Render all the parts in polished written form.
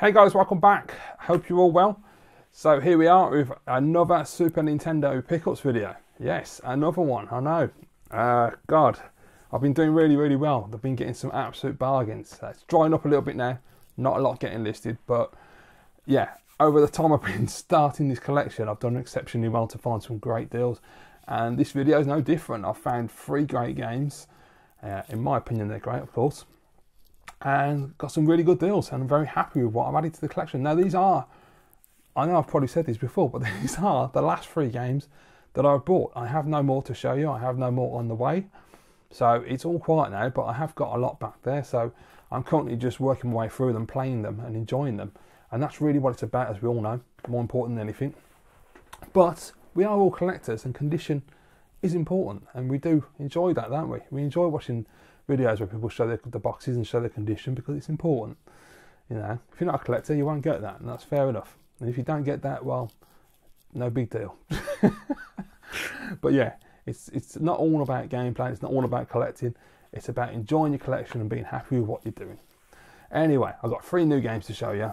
Hey guys, welcome back. Hope you're all well. So here we are with another Super Nintendo pickups video. Yes, another one, I know. God, I've been doing really well. I've been getting some absolute bargains. It's drying up a little bit now. Not a lot getting listed, but yeah, over the time I've been starting this collection, I've done exceptionally well to find some great deals. And this video is no different. I've found 3 great games. In my opinion, they're great, of course. And got some really good deals, and I'm very happy with what I've added to the collection. Now these are, I know I've probably said this before, but these are the last 3 games that I've bought. I have no more to show you, I have no more on the way. So it's all quiet now, but I have got a lot back there. So I'm currently just working my way through them, playing them and enjoying them. And that's really what it's about, as we all know, more important than anything. But we are all collectors, and condition is important, and we do enjoy that, don't we? We enjoy watching videos where people show the boxes and show the condition, because it's important. You know, if you're not a collector, you won't get that, and that's fair enough. And if you don't get that, well, no big deal. But yeah, it's not all about gameplay, it's not all about collecting, it's about enjoying your collection and being happy with what you're doing. Anyway, I've got 3 new games to show you,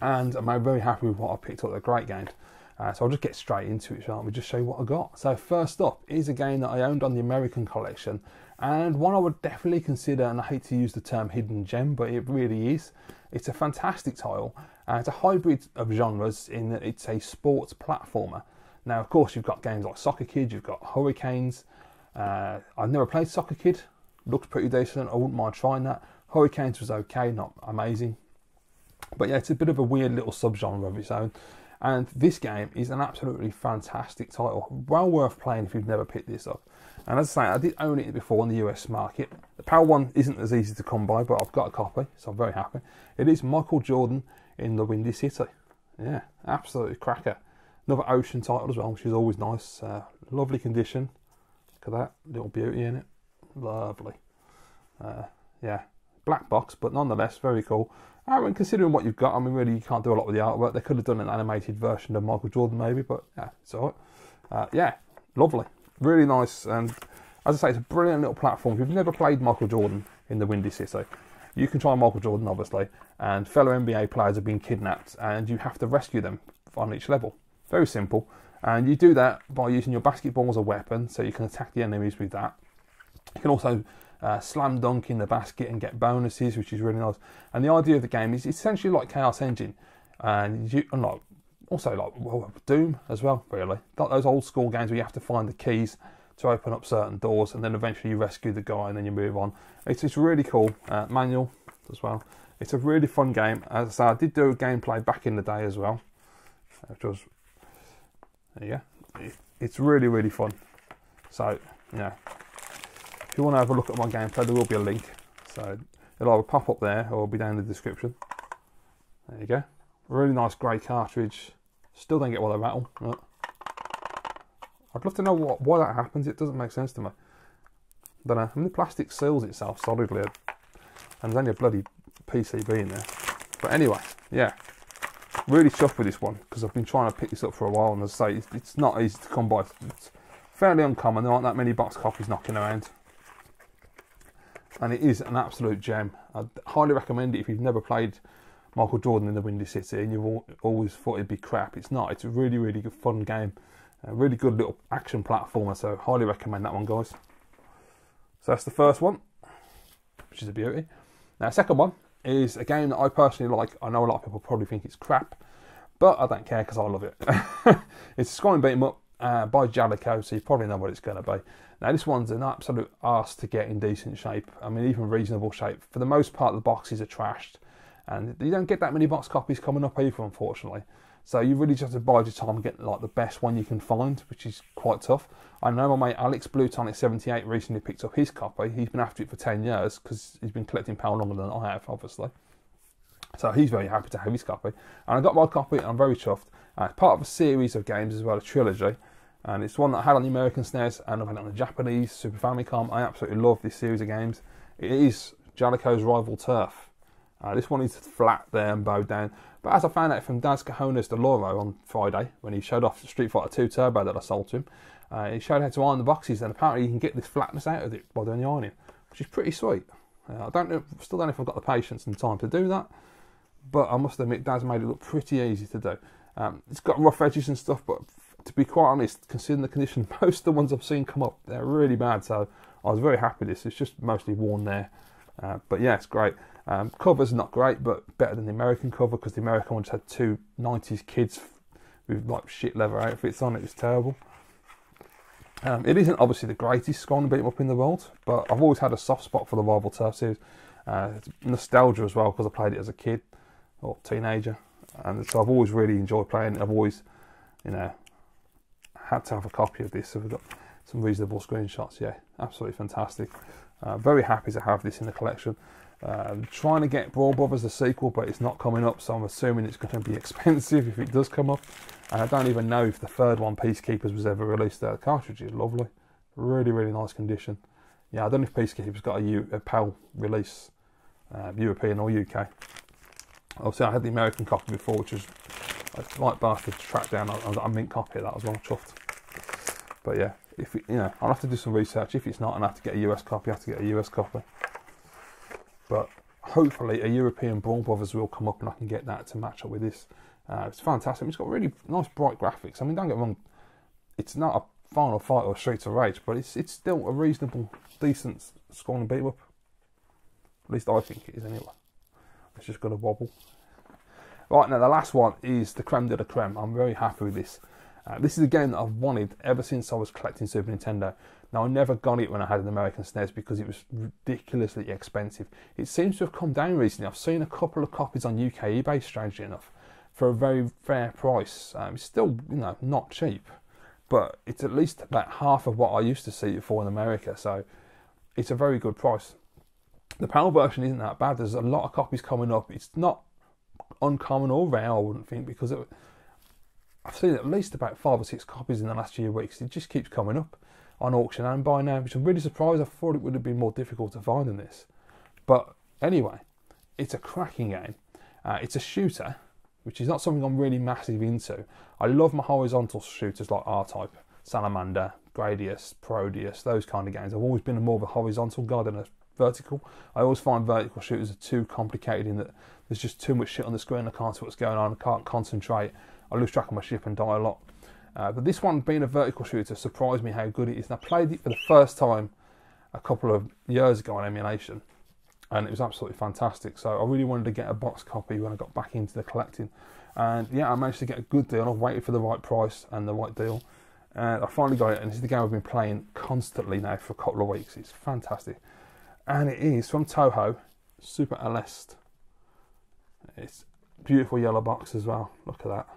and I'm very happy with what I picked up. They're great games. So I'll just get straight into it, shall we? Just show you what I got. So first up is a game that I owned on the American collection, and one I would definitely consider, and I hate to use the term hidden gem, but it really is. It's a fantastic title. It's a hybrid of genres in that it's a sports platformer. Now, of course, you've got games like Soccer Kid, you've got Hurricanes. I've never played Soccer Kid. Looks pretty decent. I wouldn't mind trying that. Hurricanes was okay, not amazing. But yeah, it's a bit of a weird little subgenre of its own. And this game is an absolutely fantastic title. Well worth playing if you've never picked this up. And as I say, I did own it before on the US market. The PAL one isn't as easy to come by, but I've got a copy, so I'm very happy. It is Michael Jordan in the Windy City. Yeah, absolutely cracker. Another ocean title as well, which is always nice. Lovely condition. Look at that, little beauty in it. Lovely. Yeah, black box, but nonetheless, very cool. And considering what you've got, I mean, really, you can't do a lot with the artwork. They could have done an animated version of Michael Jordan, maybe, but yeah, it's all right. Yeah, lovely. Really nice. And as I say, it's a brilliant little platform. If you've never played Michael Jordan in the Windy City, you can try Michael Jordan, obviously, and fellow NBA players have been kidnapped, and you have to rescue them on each level. Very simple. And you do that by using your basketball as a weapon, so you can attack the enemies with that. You can also slam dunk in the basket and get bonuses, which is really nice. And the idea of the game is essentially like Chaos Engine, and also like Doom as well, really. Like those old school games where you have to find the keys to open up certain doors, and then eventually you rescue the guy and then you move on. It's really cool. Manual as well. It's a really fun game. As I say, I did do a gameplay back in the day as well, which was, yeah, it's really fun. So yeah, if you want to have a look at my gameplay, there will be a link. So it'll either pop up there or it'll be down in the description. There you go. Really nice grey cartridge. Still don't get why they rattle. Look. I'd love to know why that happens. It doesn't make sense to me. Don't know. I mean, the plastic seals itself solidly, and there's only a bloody PCB in there. But anyway, yeah, really chuffed with this one, because I've been trying to pick this up for a while, and as I say, it's not easy to come by. It's fairly uncommon. There aren't that many box copies knocking around, and it is an absolute gem. I'd highly recommend it if you've never played Michael Jordan in the Windy City and you've always thought it'd be crap. It's not. It's a really good fun game. A really good little action platformer, so highly recommend that one, guys. So that's the first one, which is a beauty. Now, second one is a game that I personally like. I know a lot of people probably think it's crap, but I don't care because I love it. It's Scrolling Beat 'em Up by Jalico, so you probably know what it's going to be. Now, this one's an absolute arse to get in decent shape. I mean, even reasonable shape. For the most part, the boxes are trashed, and you don't get that many box copies coming up either, unfortunately. So you really just have to bide your time and get like the best one you can find, which is quite tough. I know my mate Alex Blutonic78 recently picked up his copy. He's been after it for 10 years because he's been collecting PAL longer than I have, obviously. So he's very happy to have his copy. And I got my copy and I'm very chuffed. It's part of a series of games as well, a trilogy. And it's one that I had on the American SNES and I've had it on the Japanese Super Famicom. I absolutely love this series of games. It is Jalico's rival turf. This one is flat there and bowed down. But as I found out from Daz Cajones de Loro on Friday, when he showed off Street Fighter 2 Turbo that I sold to him, he showed how to iron the boxes, and apparently you can get this flatness out of it by doing the ironing, which is pretty sweet. I still don't know if I've got the patience and time to do that, but I must admit, Dad's made it look pretty easy to do. It's got rough edges and stuff, but to be quite honest, considering the condition, most of the ones I've seen come up, they're really bad, so I was very happy with this. It's just mostly worn there, but yeah, it's great. Cover's not great, but better than the American cover, because the American one just had two 90s kids with like shit leather outfits on. It was terrible. It isn't obviously the greatest Scone beat 'em up in the world, but I've always had a soft spot for the Rival Turf series. It's nostalgia as well, because I played it as a kid or teenager, and so I've always really enjoyed playing it. I've always, you know, had to have a copy of this, so we've got some reasonable screenshots. Yeah, absolutely fantastic. Very happy to have this in the collection. Trying to get Brawl Brothers the sequel, but it's not coming up, so I'm assuming it's going to be expensive if it does come up. And I don't even know if the third one, Peacekeepers, was ever released. The cartridge is lovely, really, really nice condition. Yeah, I don't know if Peacekeepers got a PAL release, European or UK. Obviously, I had the American copy before, which was a light bastard to track down. I got a mint copy of that as well, chuffed. But yeah, if it, you know, I'll have to do some research. If it's not, I'll have to get a US copy. I have to get a US copy. But hopefully, a European Brawl Brothers will come up, and I can get that to match up with this. It's fantastic. It's got really nice, bright graphics. I mean, don't get me wrong, it's not a Final Fight or Streets of Rage, but it's still a reasonable, decent Scone and beat 'em up. At least I think it is anyway. It's just got a wobble. Right, now the last one is the Creme de la Creme. I'm very happy with this. This is a game that I've wanted ever since I was collecting Super Nintendo. Now, I never got it when I had an American SNES because it was ridiculously expensive. It seems to have come down recently. I've seen a couple of copies on UK eBay, strangely enough, for a very fair price. It's still, you know, not cheap, but it's at least about half of what I used to see it for in America, so it's a very good price. The PAL version isn't that bad. There's a lot of copies coming up. It's not uncommon or rare, I wouldn't think, because I've seen at least about 5 or 6 copies in the last few weeks. It just keeps coming up on auction and by now, which I'm really surprised. I thought it would have been more difficult to find than this. But anyway, it's a cracking game. It's a shooter, which is not something I'm really massive into. I love my horizontal shooters like R-Type, Salamander, Gradius, Proteus, those kind of games. I've always been more of a horizontal guy than a vertical. I always find vertical shooters are too complicated in that there's just too much shit on the screen. I can't see what's going on. I can't concentrate. I lose track of my ship and die a lot. But this one, being a vertical shooter, surprised me how good it is. And I played it for the first time a couple of years ago on emulation, and it was absolutely fantastic. So I really wanted to get a box copy when I got back into the collecting. And yeah, I managed to get a good deal. I've waited for the right price and the right deal. And I finally got it, and this is the game I've been playing constantly now for a couple of weeks. It's fantastic. And it is from Toho, Super Aleste. It's beautiful yellow box as well. Look at that.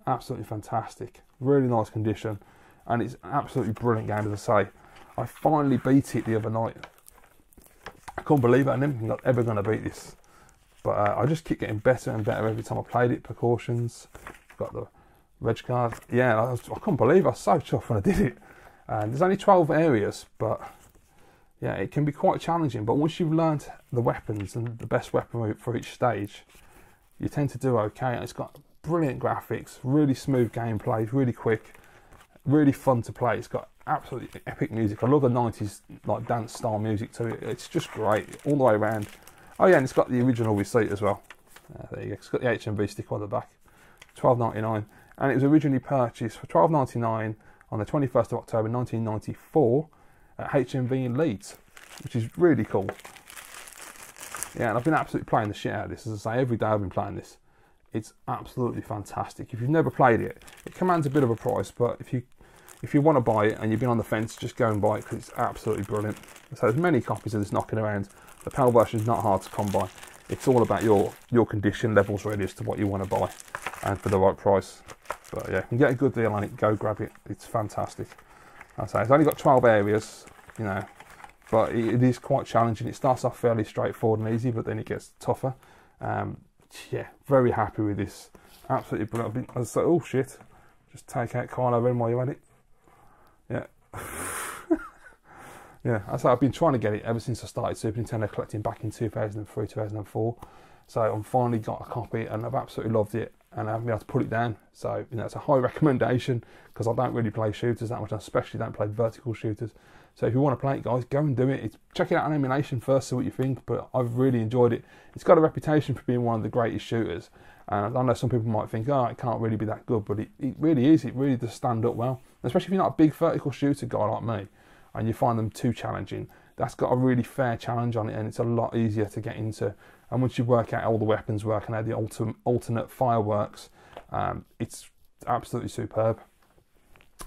Absolutely fantastic. Really nice condition. And it's an absolutely brilliant game, as I say. I finally beat it the other night. I couldn't believe it. I didn't think I was ever going to beat this. But I just keep getting better and better every time I played it. Precautions. Got the reg card. Yeah, I couldn't believe it. I was so chuffed when I did it. And there's only 12 areas, but yeah, it can be quite challenging. But once you've learned the weapons and the best weapon for each stage, you tend to do okay. And it's got brilliant graphics, really smooth gameplay, really quick, really fun to play. It's got absolutely epic music. I love the 90s like dance style music to it. It's just great all the way around. Oh yeah, and it's got the original receipt as well. There you go. It's got the HMV sticker on the back. $12.99, and it was originally purchased for $12.99 on the 21st of October 1994 at HMV in Leeds, which is really cool. Yeah, and I've been absolutely playing the shit out of this. As I say, every day I've been playing this. It's absolutely fantastic. If you've never played it, it commands a bit of a price, but if you want to buy it and you've been on the fence, just go and buy it because it's absolutely brilliant. So there's many copies of this knocking around. The PAL version is not hard to come by. It's all about your condition levels really as to what you want to buy and for the right price. But yeah, you can get a good deal on it, go grab it. It's fantastic. I say it's only got 12 areas, you know, but it is quite challenging. It starts off fairly straightforward and easy, but then it gets tougher. Yeah, very happy with this. Absolutely brilliant. I was like, oh shit, just take out Kylo Ren while you're at it. Yeah. Yeah, I've been trying to get it ever since I started Super Nintendo collecting back in 2003, 2004. So I've finally got a copy and I've absolutely loved it, and I haven't been able to put it down. So, you know, it's a high recommendation because I don't really play shooters that much. I especially don't play vertical shooters. So if you want to play it, guys, go and do it. Check it out on emulation first, see what you think. But I've really enjoyed it. It's got a reputation for being one of the greatest shooters. And I know some people might think, oh, it can't really be that good. But it really is. It really does stand up well. Especially if you're not a big vertical shooter guy like me and you find them too challenging. That's got a really fair challenge on it, and it's a lot easier to get into. And once you work out all the weapons work and how the alternate fire works, it's absolutely superb.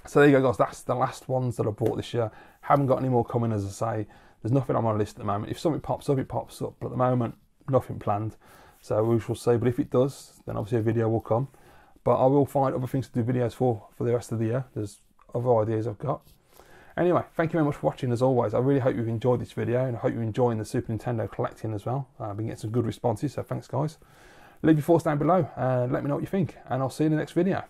So there you go, guys. That's the last ones that I bought this year. Haven't got any more coming, as I say. There's nothing on my list at the moment. If something pops up, it pops up. But at the moment, nothing planned. So we shall see. But if it does, then obviously a video will come. But I will find other things to do videos for the rest of the year. There's other ideas I've got. Anyway, thank you very much for watching as always. I really hope you've enjoyed this video, and I hope you're enjoying the Super Nintendo collecting as well. I've been getting some good responses, so thanks guys. Leave your thoughts down below and let me know what you think, and I'll see you in the next video.